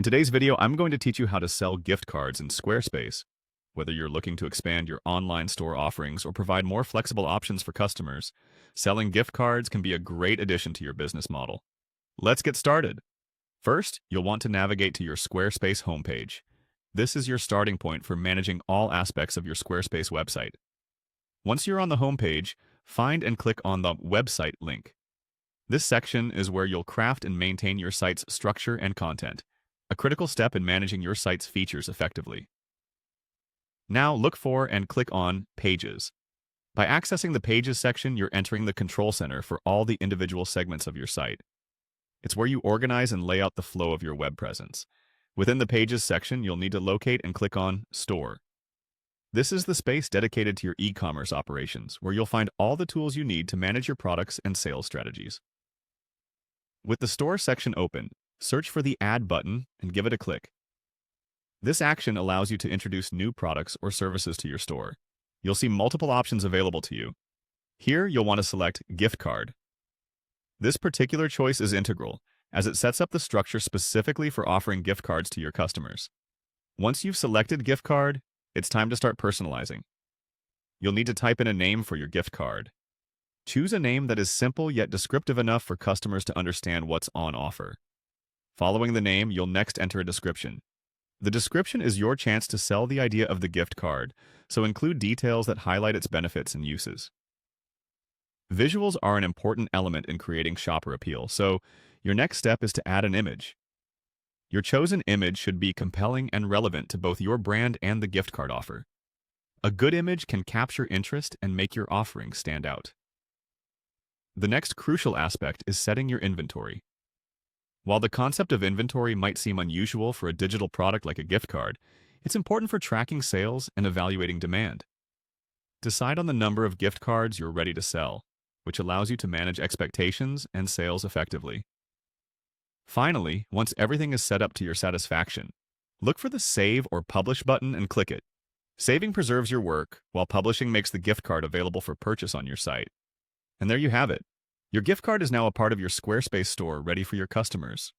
In today's video, I'm going to teach you how to sell gift cards in Squarespace. Whether you're looking to expand your online store offerings or provide more flexible options for customers, selling gift cards can be a great addition to your business model. Let's get started. First, you'll want to navigate to your Squarespace homepage. This is your starting point for managing all aspects of your Squarespace website. Once you're on the homepage, find and click on the Website link. This section is where you'll craft and maintain your site's structure and content, a critical step in managing your site's features effectively. Now look for and click on Pages. By accessing the Pages section, you're entering the control center for all the individual segments of your site. It's where you organize and lay out the flow of your web presence. Within the Pages section, you'll need to locate and click on Store. This is the space dedicated to your e-commerce operations, where you'll find all the tools you need to manage your products and sales strategies. With the Store section open, search for the Add button and give it a click. This action allows you to introduce new products or services to your store. You'll see multiple options available to you. Here, you'll want to select Gift Card. This particular choice is integral, as it sets up the structure specifically for offering gift cards to your customers. Once you've selected Gift Card, it's time to start personalizing. You'll need to type in a name for your gift card. Choose a name that is simple yet descriptive enough for customers to understand what's on offer. Following the name, you'll next enter a description. The description is your chance to sell the idea of the gift card, so include details that highlight its benefits and uses. Visuals are an important element in creating shopper appeal, so your next step is to add an image. Your chosen image should be compelling and relevant to both your brand and the gift card offer. A good image can capture interest and make your offering stand out. The next crucial aspect is setting your inventory. While the concept of inventory might seem unusual for a digital product like a gift card, it's important for tracking sales and evaluating demand. Decide on the number of gift cards you're ready to sell, which allows you to manage expectations and sales effectively. Finally, once everything is set up to your satisfaction, look for the Save or Publish button and click it. Saving preserves your work, while publishing makes the gift card available for purchase on your site. And there you have it. Your gift card is now a part of your Squarespace store ready for your customers.